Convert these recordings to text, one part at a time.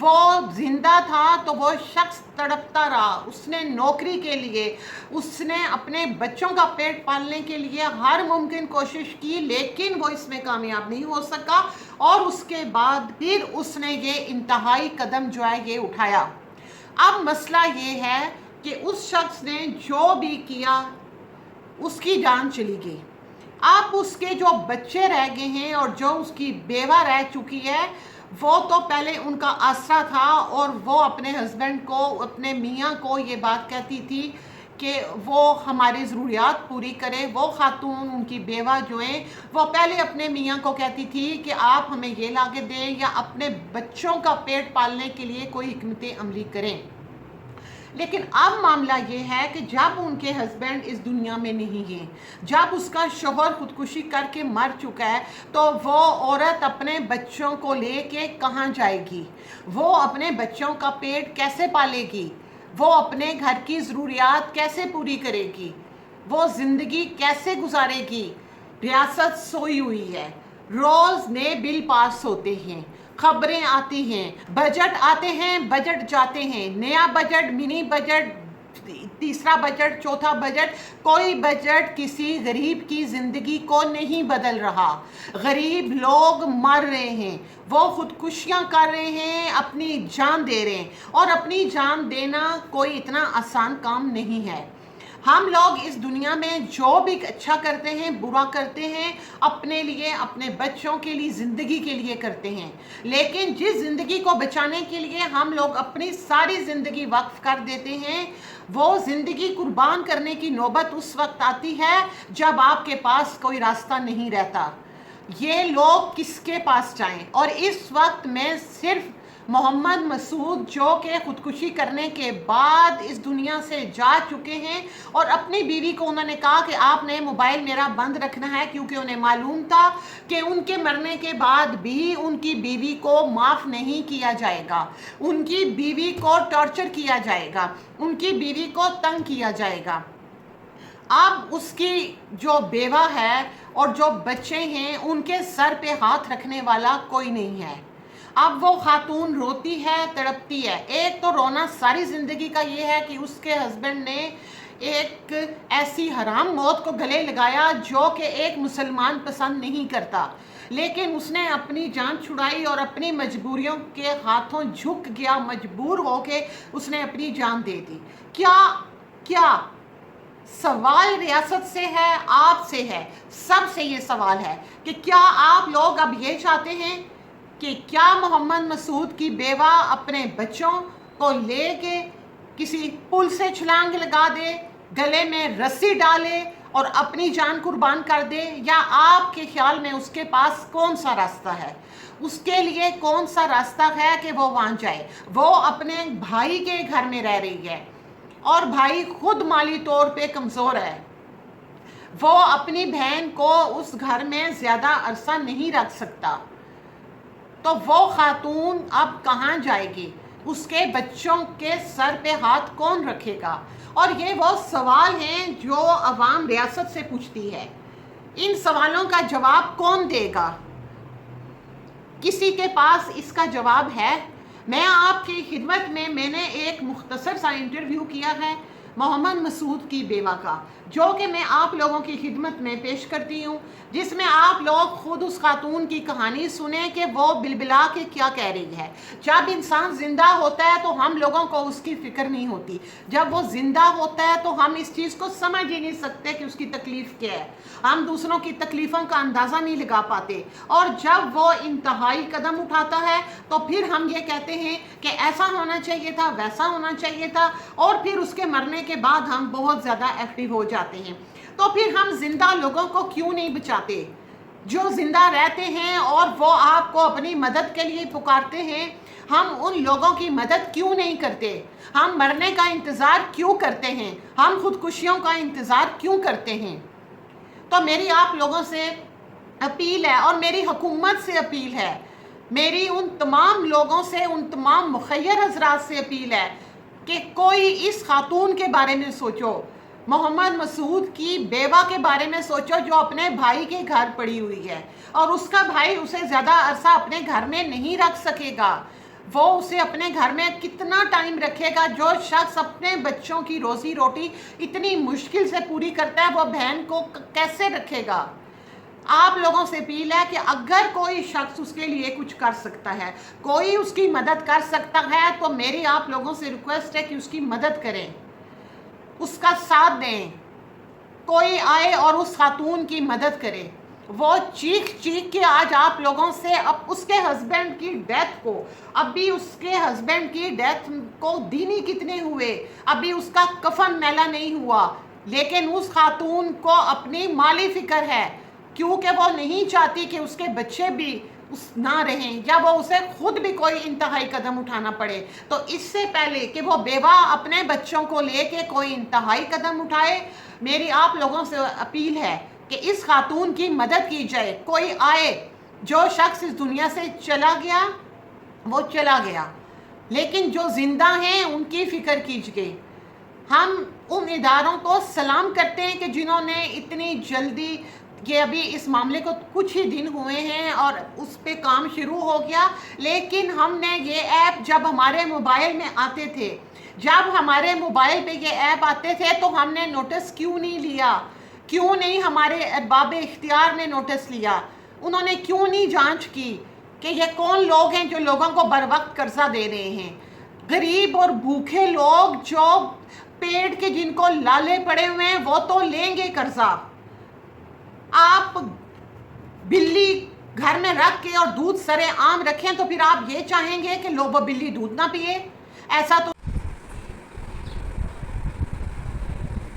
وہ زندہ تھا تو وہ شخص تڑپتا رہا، اس نے نوکری کے لیے، اس نے اپنے بچوں کا پیٹ پالنے کے لیے ہر ممکن کوشش کی، لیکن وہ اس میں کامیاب نہیں ہو سکا، اور اس کے بعد پھر اس نے یہ انتہائی قدم جو ہے یہ اٹھایا۔ اب مسئلہ یہ ہے کہ اس شخص نے جو بھی کیا اس کی جان چلی گئی۔ اب اس کے جو بچے رہ گئے ہیں اور جو اس کی بیوہ رہ چکی ہے، وہ تو پہلے ان کا آسرا تھا، اور وہ اپنے ہسبینڈ کو، اپنے میاں کو یہ بات کہتی تھی کہ وہ ہماری ضروریات پوری کرے۔ وہ خاتون، ان کی بیوہ جو ہیں، وہ پہلے اپنے میاں کو کہتی تھی کہ آپ ہمیں یہ لا کے دیں، یا اپنے بچوں کا پیٹ پالنے کے لیے کوئی حکمت عملی کریں۔ لیکن اب معاملہ یہ ہے کہ جب ان کے ہسبینڈ اس دنیا میں نہیں ہیں، جب اس کا شوہر خودکشی کر کے مر چکا ہے، تو وہ عورت اپنے بچوں کو لے کے کہاں جائے گی؟ وہ اپنے بچوں کا پیٹ کیسے پالے گی؟ وہ اپنے گھر کی ضروریات کیسے پوری کرے گی؟ وہ زندگی کیسے گزارے گی؟ ریاست سوئی ہوئی ہے، روز نئے بل پاس ہوتے ہیں، خبریں آتی ہیں، بجٹ آتے ہیں، بجٹ جاتے ہیں، نیا بجٹ، منی بجٹ، تیسرا بجٹ، چوتھا بجٹ، کوئی بجٹ کسی غریب کی زندگی کو نہیں بدل رہا۔ غریب لوگ مر رہے ہیں، وہ خودکشیاں کر رہے ہیں، اپنی جان دے رہے ہیں، اور اپنی جان دینا کوئی اتنا آسان کام نہیں ہے۔ ہم لوگ اس دنیا میں جو بھی اچھا کرتے ہیں، برا کرتے ہیں، اپنے لیے، اپنے بچوں کے لیے، زندگی کے لیے کرتے ہیں، لیکن جس زندگی کو بچانے کے لیے ہم لوگ اپنی ساری زندگی وقف کر دیتے ہیں، وہ زندگی قربان کرنے کی نوبت اس وقت آتی ہے جب آپ کے پاس کوئی راستہ نہیں رہتا۔ یہ لوگ کس کے پاس جائیں؟ اور اس وقت میں صرف محمد مسعود، جو کہ خودکشی کرنے کے بعد اس دنیا سے جا چکے ہیں، اور اپنی بیوی کو انہوں نے کہا کہ آپ نے موبائل میرا بند رکھنا ہے، کیونکہ انہیں معلوم تھا کہ ان کے مرنے کے بعد بھی ان کی بیوی کو معاف نہیں کیا جائے گا، ان کی بیوی کو ٹارچر کیا جائے گا، ان کی بیوی کو تنگ کیا جائے گا۔ اب اس کی جو بیوہ ہے اور جو بچے ہیں، ان کے سر پہ ہاتھ رکھنے والا کوئی نہیں ہے۔ اب وہ خاتون روتی ہے، تڑپتی ہے۔ ایک تو رونا ساری زندگی کا یہ ہے کہ اس کے ہسبینڈ نے ایک ایسی حرام موت کو گلے لگایا جو کہ ایک مسلمان پسند نہیں کرتا، لیکن اس نے اپنی جان چھڑائی اور اپنی مجبوریوں کے ہاتھوں جھک گیا، مجبور ہو کے اس نے اپنی جان دے دی۔ کیا سوال ریاست سے ہے، آپ سے ہے، سب سے یہ سوال ہے کہ کیا آپ لوگ اب یہ چاہتے ہیں کہ کیا محمد مسعود کی بیوہ اپنے بچوں کو لے کے کسی پل سے چھلانگ لگا دے، گلے میں رسی ڈالے اور اپنی جان قربان کر دے؟ یا آپ کے خیال میں اس کے پاس کون سا راستہ ہے؟ اس کے لیے کون سا راستہ ہے کہ وہ وہاں جائے؟ وہ اپنے بھائی کے گھر میں رہ رہی ہے، اور بھائی خود مالی طور پہ کمزور ہے، وہ اپنی بہن کو اس گھر میں زیادہ عرصہ نہیں رکھ سکتا، تو وہ خاتون اب کہاں جائے گی؟ اس کے بچوں کے سر پہ ہاتھ کون رکھے گا؟ اور یہ وہ سوال ہیں جو عوام ریاست سے پوچھتی ہے۔ ان سوالوں کا جواب کون دے گا؟ کسی کے پاس اس کا جواب ہے؟ میں آپ کی خدمت میں نے ایک مختصر سا انٹرویو کیا ہے محمد مسعود کی بیوہ کا، جو کہ میں آپ لوگوں کی خدمت میں پیش کرتی ہوں، جس میں آپ لوگ خود اس خاتون کی کہانی سنیں کہ وہ بلبلا کے کیا کہہ رہی ہے۔ جب انسان زندہ ہوتا ہے تو ہم لوگوں کو اس کی فکر نہیں ہوتی، جب وہ زندہ ہوتا ہے تو ہم اس چیز کو سمجھ ہی نہیں سکتے کہ اس کی تکلیف کیا ہے، ہم دوسروں کی تکلیفوں کا اندازہ نہیں لگا پاتے، اور جب وہ انتہائی قدم اٹھاتا ہے تو پھر ہم یہ کہتے ہیں کہ ایسا ہونا چاہیے تھا، ویسا ہونا چاہیے تھا، اور پھر اس کے مرنے کے بعد ہم بہت زیادہ ایکٹیو ہو جاتے ہیں۔ تو پھر ہم زندہ لوگوں کو کیوں نہیں بچاتے؟ جو زندہ رہتے ہیں اور وہ آپ کو اپنی مدد کے لیے پکارتے ہیں، ہم ان لوگوں کی مدد کیوں نہیں کرتے؟ ہم مرنے کا انتظار کیوں کرتے ہیں؟ ہم خودکشیوں کا انتظار کیوں کرتے ہیں؟ تو میری آپ لوگوں سے اپیل ہے، اور میری حکومت سے اپیل ہے، میری ان تمام لوگوں سے، ان تمام مخیر حضرات سے اپیل ہے کہ کوئی اس خاتون کے بارے میں سوچو، محمد مسعود کی بیوہ کے بارے میں سوچو، جو اپنے بھائی کے گھر پڑی ہوئی ہے، اور اس کا بھائی اسے زیادہ عرصہ اپنے گھر میں نہیں رکھ سکے گا۔ وہ اسے اپنے گھر میں کتنا ٹائم رکھے گا؟ جو شخص اپنے بچوں کی روزی روٹی اتنی مشکل سے پوری کرتا ہے وہ بہن کو کیسے رکھے گا؟ آپ لوگوں سے اپیل ہے کہ اگر کوئی شخص اس کے لیے کچھ کر سکتا ہے، کوئی اس کی مدد کر سکتا ہے، تو میری آپ لوگوں سے ریکویسٹ ہے کہ اس کی مدد کریں، اس کا ساتھ دیں، کوئی آئے اور اس خاتون کی مدد کرے۔ وہ چیخ چیخ کے آج آپ لوگوں سے اب اس کے ہسبینڈ کی ڈیتھ کو، ابھی اس کے ہسبینڈ کی ڈیتھ کو دینی کتنے ہوئے، ابھی اس کا کفن میلا نہیں ہوا، لیکن اس خاتون کو اپنی مالی فکر ہے، کیونکہ وہ نہیں چاہتی کہ اس کے بچے بھی نہ رہیں یا وہ اسے خود بھی کوئی انتہائی قدم اٹھانا پڑے۔ تو اس سے پہلے کہ وہ بیوہ اپنے بچوں کو لے کے کوئی انتہائی قدم اٹھائے، میری آپ لوگوں سے اپیل ہے کہ اس خاتون کی مدد کی جائے، کوئی آئے۔ جو شخص اس دنیا سے چلا گیا وہ چلا گیا، لیکن جو زندہ ہیں ان کی فکر کیجیے۔ ہم ان اداروں کو سلام کرتے ہیں کہ جنہوں نے اتنی جلدی، یہ ابھی اس معاملے کو کچھ ہی دن ہوئے ہیں اور اس پہ کام شروع ہو گیا، لیکن ہم نے یہ ایپ جب ہمارے موبائل میں آتے تھے، جب ہمارے موبائل پہ یہ ایپ آتے تھے تو ہم نے نوٹس کیوں نہیں لیا؟ کیوں نہیں ہمارے ارباب اختیار نے نوٹس لیا؟ انہوں نے کیوں نہیں جانچ کی کہ یہ کون لوگ ہیں جو لوگوں کو بر وقت قرضہ دے رہے ہیں؟ غریب اور بھوکے لوگ جو پیٹ کے جن کو لالے پڑے ہوئے ہیں وہ تو لیں گے قرضہ۔ آپ بلی گھر میں رکھ کے اور دودھ سرے عام رکھیں تو پھر آپ یہ چاہیں گے کہ لو وہ بلی دودھ نہ پیے؟ ایسا تو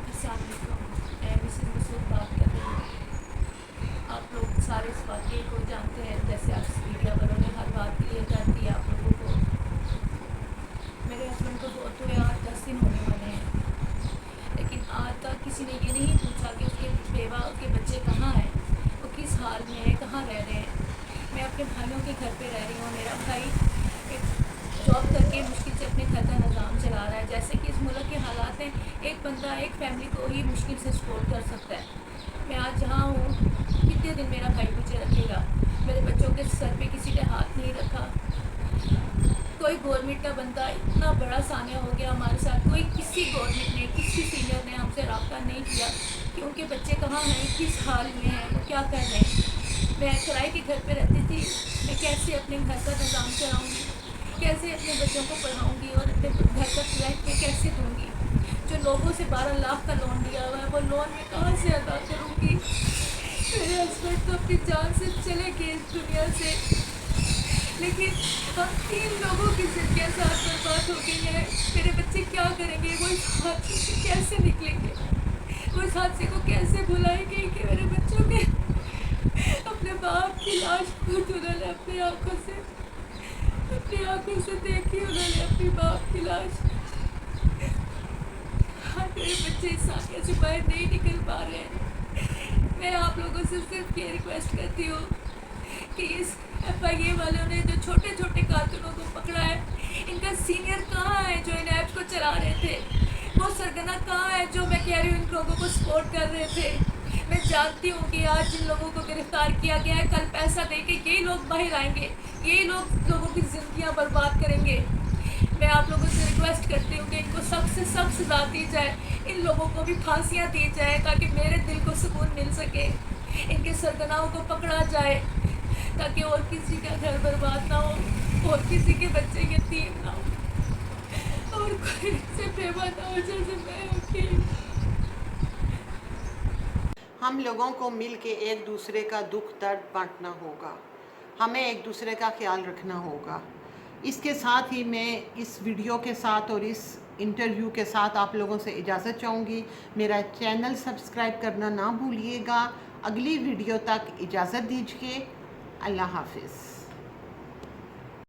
السلام علیکم، میں مسز مسعود بات کر رہی ہوں۔ آپ لوگ سارے اس واقعے کو جانتے ہیں، جیسے آپ میڈیا والوں نے ہر بات کلیئر کر دی آپ لوگوں کو۔ میرے ہسبینڈ کو فوت ہوئے 8-10 دن ہونے والے ہیں، لیکن آج تک کسی نے یہ نہیں پوچھا کہ اس کے بیوہ، اس کے بچے کہاں ہیں، وہ کس حال میں ہیں، کہاں رہ رہے ہیں۔ میں اپنے بھائیوں کے گھر پہ رہ رہی ہوں۔ میرا بھائی جاب کر کے مشکل سے اپنے گھر کا نظام چلا رہا ہے۔ جیسے کہ اس ملک کے حالات ہیں، ایک بندہ ایک فیملی کو ہی مشکل سے سپورٹ کر سکتا ہے۔ میں آج جہاں ہوں، کتنے دن میرا بھائی مجھے رکھے گا؟ میرے بچوں کے سر پہ کسی نے ہاتھ نہیں رکھا۔ کوئی گورنمنٹ کا بندہ اتنا بڑا سانحہ ہو گیا ہمارے ساتھ، کوئی کسی گورنمنٹ نے، کسی سینئر نے ہم سے رابطہ نہیں کیا کہ ان کے بچے کہاں ہیں، کس حال میں ہیں، وہ کیا کر رہے ہیں۔ میں کرائے کے گھر پہ رہتی تھی، میں کیسے اپنے گھر کا نظام چلاؤں گی، کیسے اپنے بچوں کو پڑھاؤں گی اور اپنے گھر کا کرائے پہ کیسے دوں گی؟ جو لوگوں سے 12 لاکھ کا لون لیا ہوا ہے وہ لون میں کہاں سے ادا کروں گی؟ میرے ہسبینڈ تو اپنی جان سے چلے گئے اس دنیا سے، لیکن ہم 3 لوگوں کی زندگیاں ساتھ برباد ہو گئی ہیں۔ میرے بچے کیا کریں گے؟ وہ اس حادثے سے کیسے نکلیں گے؟ وہ اس حادثے کو کیسے بھلائیں گے کہ میرے بچوں کے اپنے باپ کی لاش خود انہوں نے اپنی آنکھوں سے دیکھی، انہوں نے اپنی باپ کی لاش۔ میرے بچے اس سانحے سے باہر نہیں نکل پا رہے ہیں۔ میں آپ لوگوں سے صرف یہ ریکویسٹ کرتی ہوں کہ اس FIA والوں نے جو چھوٹے چھوٹے کارکنوں کو پکڑا ہے، ان کا سینئر کہاں ہے جو ان ایپس کو چلا رہے تھے؟ وہ سرگنا کہاں ہے جو میں کہہ رہی ہوں ان لوگوں کو سپورٹ کر رہے تھے؟ میں جانتی ہوں کہ آج جن لوگوں کو گرفتار کیا گیا ہے، کل پیسہ دے کے یہی لوگ باہر آئیں گے، یہی لوگوں کی زندگیاں برباد کریں گے۔ میں آپ لوگوں سے ریکویسٹ کرتی ہوں کہ ان کو سخت سے سخت سزا دی جائے، ان لوگوں کو بھی پھانسیاں دی جائیں تاکہ میرے دل کو سکون مل سکے، ان کے سرگناؤں کو پکڑا جائے تاکہ اور کسی کا گھر برباد نہ ہو، اور کسی کے بچے یتیم نہ ہو، اور کوئی سے بیوہ نہ ہو جیسے میں ہوتی۔ ہم لوگوں کو مل کے ایک دوسرے کا دکھ درد بانٹنا ہوگا، ہمیں ایک دوسرے کا خیال رکھنا ہوگا۔ اس کے ساتھ ہی میں اس ویڈیو کے ساتھ اور اس انٹرویو کے ساتھ آپ لوگوں سے اجازت چاہوں گی۔ میرا چینل سبسکرائب کرنا نہ بھولیے گا۔ اگلی ویڈیو تک اجازت دیجیے۔ اللہ حافظ۔